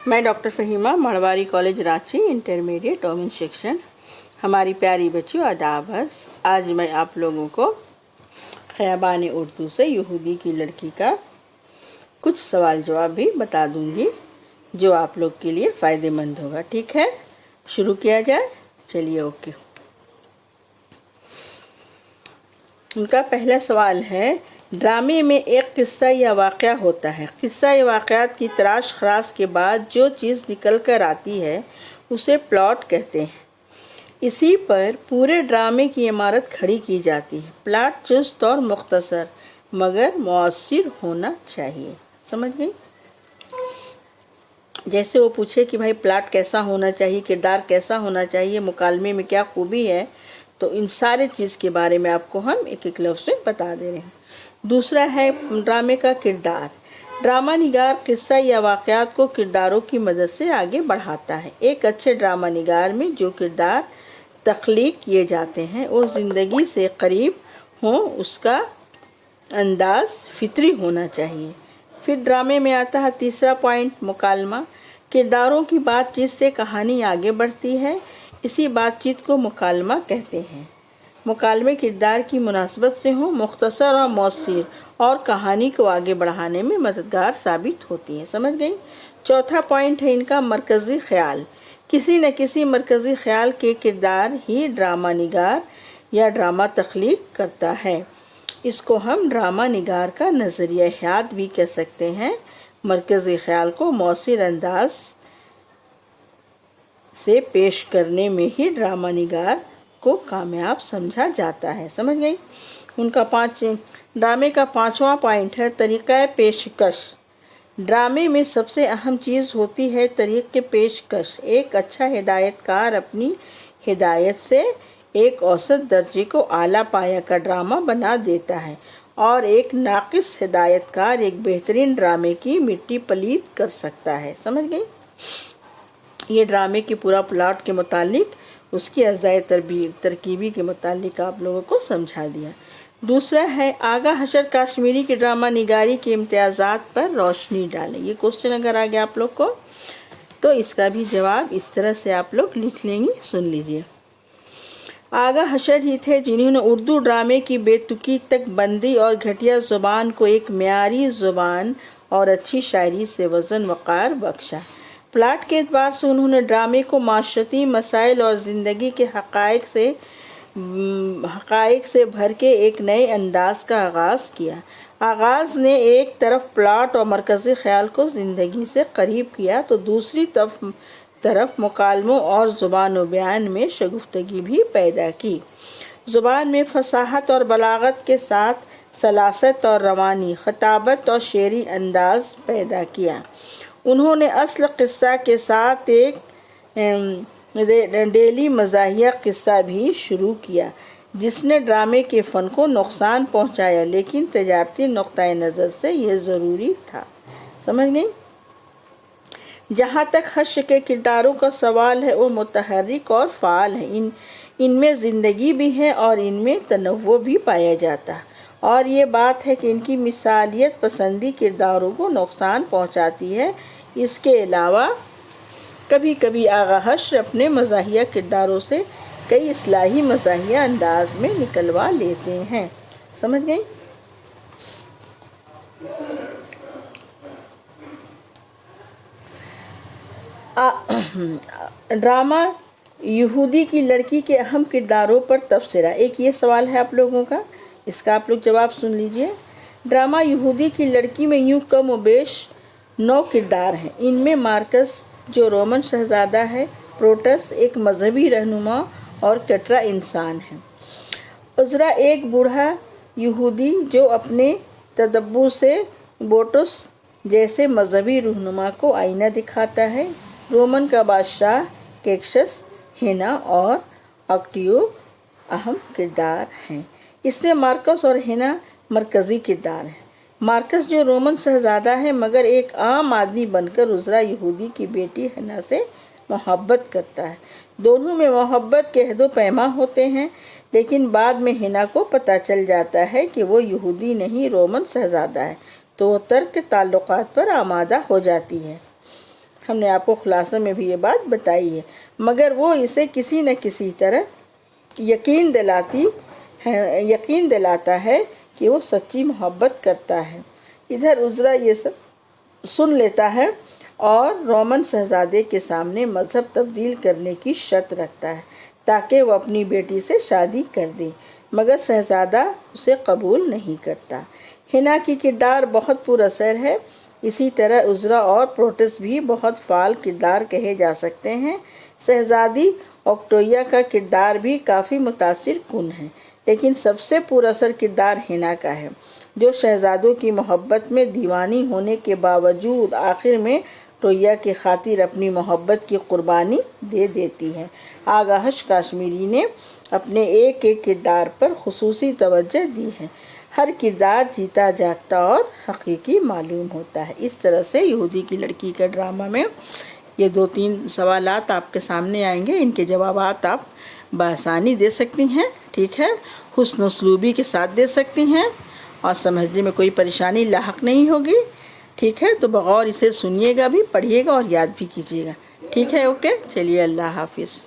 मैं doctor Fahima, Marwari college Ranchi, intermediate women section. हमारी प्यारी बच्चियों, आदाब है। आज मैं आप लोगों को ख़याबान उर्दू से यहूदी की लड़की का कुछ सवाल जवाब भी बता दूंगी, जो आप लोग के लिए फ़ायदेमंद होगा। ठीक है, शुरू किया जाए। चलिए, ओके। उनका पहला सवाल है, ड्रामे में एक किस्सा या वाक़या होता है। किस्सा या वाक़यात की तराश खराश के बाद जो चीज़ निकल कर आती है उसे प्लॉट कहते हैं। इसी पर पूरे ड्रामे की इमारत खड़ी की जाती है। प्लॉट चुस्त और मुख्तसर मगर मौसर होना चाहिए। समझ गई? जैसे वो पूछे कि भाई प्लॉट कैसा होना चाहिए, किरदार कैसा होना चाहिए, मुकालमे में क्या खूबी है, तो इन सारे चीज़ के बारे में आपको हम एक एक लफ्ज़ में बता दे रहे हैं। दूसरा है ड्रामे का किरदार। ड्रामा निगार किस्सा या वाक़यात को किरदारों की मदद से आगे बढ़ाता है। एक अच्छे ड्रामा निगार में जो किरदार तख्लीक किए जाते हैं वो ज़िंदगी से करीब हों, उसका अंदाज फितरी होना चाहिए। फिर ड्रामे में आता है तीसरा पॉइंट, मुकालमा। किरदारों की बातचीत से कहानी आगे बढ़ती है। इसी बातचीत को मुकालमा कहते हैं। मुकालमे किरदार की मुनासबत से हों, मुख्तसर और मौसर, और कहानी को आगे बढ़ाने में मददगार साबित होती है। समझ गई? चौथा पॉइंट है इनका मरकज़ी ख्याल। किसी न किसी मरकज़ी ख्याल के किरदार ही ड्रामा निगार या ड्रामा तख्लीक करता है। इसको हम ड्रामा निगार का नज़रिया हयात भी कह सकते हैं। मरकज़ी ख्याल को मौसर अंदाज से पेश करने में ही ड्रामा निगार को कामयाब समझा जाता है। समझ गई? उनका ड्रामे का पांचवा पॉइंट है तरीक़ा पेशकश। ड्रामे में सबसे अहम चीज़ होती है तरीक़े पेशकश। एक अच्छा हिदायतकार अपनी हिदायत से एक औसत दर्जे को आला पाया का ड्रामा बना देता है, और एक नाक़िस हिदायतकार एक बेहतरीन ड्रामे की मिट्टी पलीद कर सकता है। समझ गई? ये ड्रामे के पूरा प्लॉट के मुतालिक, उसकी अज़ाए तरकीबी के मुतालिक आप लोगों को समझा दिया। दूसरा है आगा हशर कश्मीरी की ड्रामा निगारी के इम्तियाज़ात पर रोशनी डालें। ये क्वेश्चन अगर आ गया आप लोग को तो इसका भी जवाब इस तरह से आप लोग लिख लेंगे। सुन लीजिए। आगा हशर ही थे जिन्होंने उर्दू ड्रामे की बेतुकी तक बंदी और घटिया ज़ुबान को एक म्यारी ज़ुबान और अच्छी शायरी से वज़न वक़ार बख्शा। प्लाट के एतबार से उन्होंने ड्रामे को माशरती मसाइल और ज़िंदगी के हक़ाइक़ से भर के एक नए अंदाज का आगाज़ किया। आगाज़ ने एक तरफ प्लाट और मरकज़ी ख्याल को ज़िंदगी से करीब किया, तो दूसरी तरफ मुकालमों और ज़ुबान व बयान में शगुफ्तगी भी पैदा की। ज़ुबान में फसाहत और बलागत के साथ सलासत और रवानी, खताबत और शेरी अंदाज पैदा किया। उन्होंने असल किस्सा के साथ एक डेली मज़ाहिया किस्सा भी शुरू किया, जिसने ड्रामे के फ़न को नुकसान पहुंचाया, लेकिन तजारती नुक्ता नज़र से यह ज़रूरी था। समझ गई? जहाँ तक हश्र के किरदारों का सवाल है, वो मुतहर्रिक और फ़ाल है। इनमें ज़िंदगी भी है और इनमें तनव्वुर भी पाया जाता है, और ये बात है कि इनकी मिसालियत पसंदी किरदारों को नुकसान पहुँचाती है। इसके अलावा कभी कभी आगा हश्र अपने मज़ाहिया किरदारों से कई इस्लाही मज़ाहिया अंदाज में निकलवा लेते हैं। समझ गई? ड्रामा यहूदी की लड़की के अहम किरदारों पर तबसरा। एक ये सवाल है आप लोगों का, इसका आप लोग जवाब सुन लीजिए। ड्रामा यहूदी की लड़की में यूं कम व बेश 9 किरदार हैं। इनमें मार्कस जो रोमन शहजादा है, प्रोटस एक मजहबी रहनुमा और कटरा इंसान है, उज़रा एक बूढ़ा यहूदी जो अपने तदब्बुर से बोटुस जैसे मजहबी रहनुमा को आईना दिखाता है, रोमन का बादशाह कैक्सस, हेना और ऑक्टियो अहम किरदार हैं। इससे मार्कस और हेना मरकज़ी किरदार हैं। मार्कस जो रोमन शहजादा है मगर एक आम आदमी बनकर उज़रा यहूदी की बेटी हेना से मोहब्बत करता है। दोनों में मोहब्बत के अहद पैमा होते हैं, लेकिन बाद में हेना को पता चल जाता है कि वो यहूदी नहीं रोमन शहजादा है, तो वो तर्क ताल्लुकात पर आमादा हो जाती है। ہم نے آپ کو خلاصہ میں بھی یہ بات بتائی ہے، مگر وہ اسے کسی نہ کسی طرح یقین دلاتا ہے کہ وہ سچی محبت کرتا ہے۔ ادھر عذرا یہ سب سن لیتا ہے اور رومن شہزادے کے سامنے مذہب تبدیل کرنے کی شرط رکھتا ہے تاکہ وہ اپنی بیٹی سے شادی کر دے، مگر شہزادہ اسے قبول نہیں کرتا۔ ہینا کی کردار بہت پر اثر ہے، اسی طرح عذرا اور پروٹس بھی بہت فعال کردار کہے جا سکتے ہیں۔ شہزادی اوکٹویا کا کردار بھی کافی متاثر کن ہے، لیکن سب سے پر اثر کردار ہینا کا ہے، جو شہزادوں کی محبت میں دیوانی ہونے کے باوجود آخر میں ٹویا کی خاطر اپنی محبت کی قربانی دے دیتی ہے۔ آغاش کشمیری نے اپنے ایک ایک کردار پر خصوصی توجہ دی ہے۔ ہر کردار جیتا جاگتا اور حقیقی معلوم ہوتا ہے۔ اس طرح سے یہودی کی لڑکی کا ڈرامہ میں یہ 2-3 سوالات آپ کے سامنے آئیں گے، ان کے جوابات آپ بآسانی دے سکتی ہیں، ٹھیک ہے، حسن اسلوبی کے ساتھ دے سکتی ہیں اور سمجھنے میں کوئی پریشانی لاحق نہیں ہوگی، ٹھیک ہے۔ تو بغور اسے سنیے گا بھی، پڑھیے گا اور یاد بھی کیجیے گا، ٹھیک ہے، اوکے، چلیے، اللہ حافظ۔